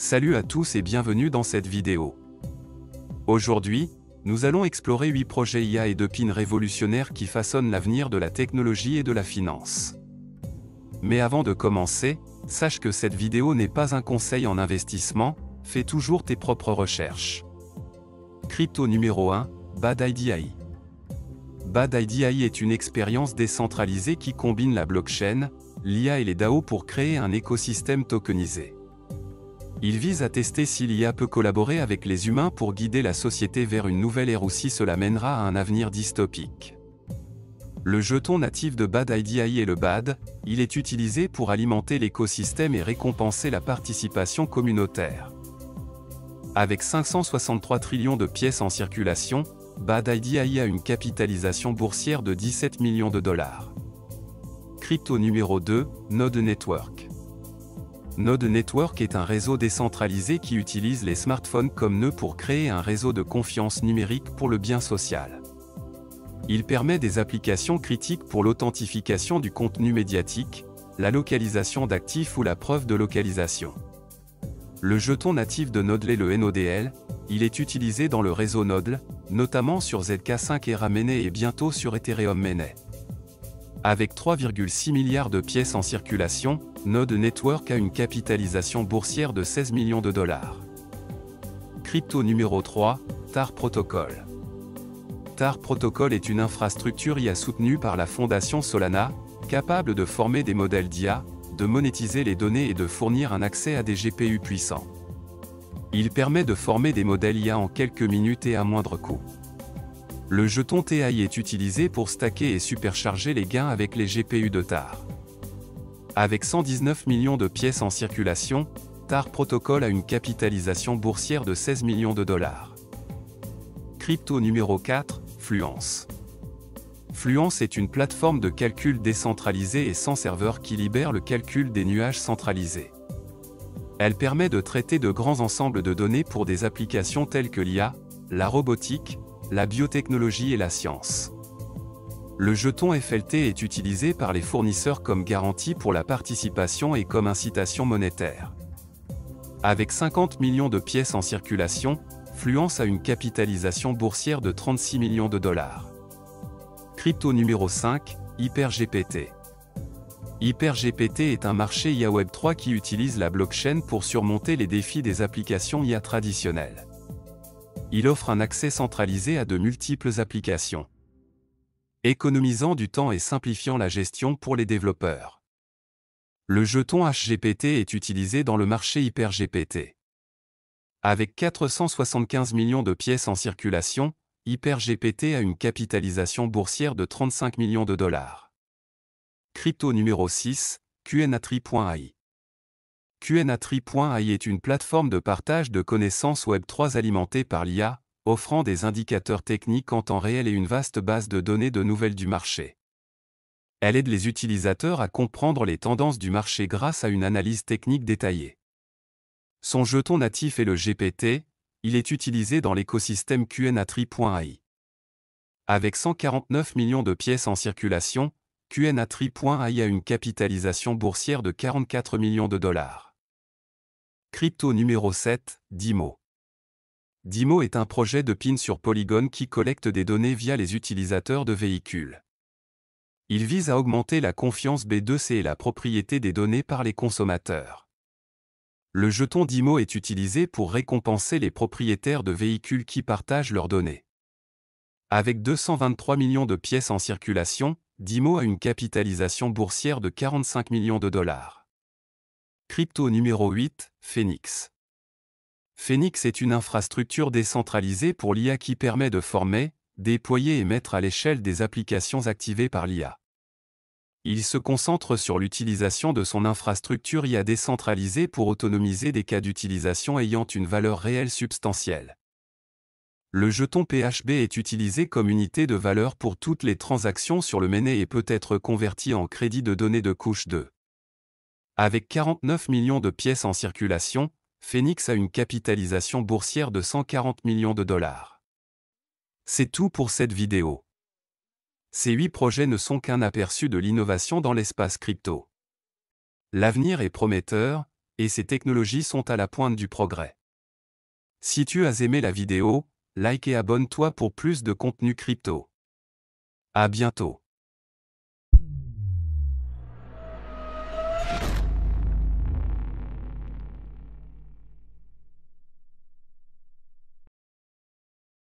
Salut à tous et bienvenue dans cette vidéo. Aujourd'hui, nous allons explorer 8 projets IA et de pins révolutionnaires qui façonnent l'avenir de la technologie et de la finance. Mais avant de commencer, sache que cette vidéo n'est pas un conseil en investissement, fais toujours tes propres recherches. Crypto numéro 1, BadIDAI. BadIDAI est une expérience décentralisée qui combine la blockchain, l'IA et les DAO pour créer un écosystème tokenisé. Il vise à tester si l'IA peut collaborer avec les humains pour guider la société vers une nouvelle ère ou si cela mènera à un avenir dystopique. Le jeton natif de BadIDAI est le BAD, il est utilisé pour alimenter l'écosystème et récompenser la participation communautaire. Avec 563 trillions de pièces en circulation, BadIDAI a une capitalisation boursière de 17 millions de dollars. Crypto numéro 2, Node Network. Node Network est un réseau décentralisé qui utilise les smartphones comme nœud pour créer un réseau de confiance numérique pour le bien social. Il permet des applications critiques pour l'authentification du contenu médiatique, la localisation d'actifs ou la preuve de localisation. Le jeton natif de Nodle est le NODL, il est utilisé dans le réseau Nodle, notamment sur ZK5 Era Mainnet et bientôt sur Ethereum Mainnet. Avec 3,6 milliards de pièces en circulation, Node Network a une capitalisation boursière de 16 millions de dollars. Crypto numéro 3, TAR Protocol. TAR Protocol est une infrastructure IA soutenue par la fondation Solana, capable de former des modèles d'IA, de monétiser les données et de fournir un accès à des GPU puissants. Il permet de former des modèles IA en quelques minutes et à moindre coût. Le jeton TAI est utilisé pour stacker et supercharger les gains avec les GPU de TAR. Avec 119 millions de pièces en circulation, TAR Protocol a une capitalisation boursière de 16 millions de dollars. Crypto numéro 4, Fluence. Fluence est une plateforme de calcul décentralisée et sans serveur qui libère le calcul des nuages centralisés. Elle permet de traiter de grands ensembles de données pour des applications telles que l'IA, la robotique, la biotechnologie et la science. Le jeton FLT est utilisé par les fournisseurs comme garantie pour la participation et comme incitation monétaire. Avec 50 millions de pièces en circulation, Fluence a une capitalisation boursière de 36 millions de dollars. Crypto numéro 5, HyperGPT. HyperGPT est un marché IA Web3 qui utilise la blockchain pour surmonter les défis des applications IA traditionnelles. Il offre un accès centralisé à de multiples applications, économisant du temps et simplifiant la gestion pour les développeurs. Le jeton HGPT est utilisé dans le marché HyperGPT. Avec 475 millions de pièces en circulation, HyperGPT a une capitalisation boursière de 35 millions de dollars. Crypto numéro 6, QNATRI.ai. QNATRI.ai est une plateforme de partage de connaissances Web3 alimentée par l'IA, offrant des indicateurs techniques en temps réel et une vaste base de données de nouvelles du marché. Elle aide les utilisateurs à comprendre les tendances du marché grâce à une analyse technique détaillée. Son jeton natif est le GPT, il est utilisé dans l'écosystème QNATRI.ai. Avec 149 millions de pièces en circulation, QNATRI.ai a une capitalisation boursière de 44 millions de dollars. Crypto numéro 7, Dimo. Dimo est un projet de pin sur Polygon qui collecte des données via les utilisateurs de véhicules. Il vise à augmenter la confiance B2C et la propriété des données par les consommateurs. Le jeton Dimo est utilisé pour récompenser les propriétaires de véhicules qui partagent leurs données. Avec 223 millions de pièces en circulation, Dimo a une capitalisation boursière de 45 millions de dollars. Crypto numéro 8, Phoenix. Phoenix est une infrastructure décentralisée pour l'IA qui permet de former, déployer et mettre à l'échelle des applications activées par l'IA. Il se concentre sur l'utilisation de son infrastructure IA décentralisée pour autonomiser des cas d'utilisation ayant une valeur réelle substantielle. Le jeton PHB est utilisé comme unité de valeur pour toutes les transactions sur le mainnet et peut être converti en crédit de données de couche 2. Avec 49 millions de pièces en circulation, Phoenix a une capitalisation boursière de 140 millions de dollars. C'est tout pour cette vidéo. Ces 8 projets ne sont qu'un aperçu de l'innovation dans l'espace crypto. L'avenir est prometteur, et ces technologies sont à la pointe du progrès. Si tu as aimé la vidéo, like et abonne-toi pour plus de contenu crypto. À bientôt.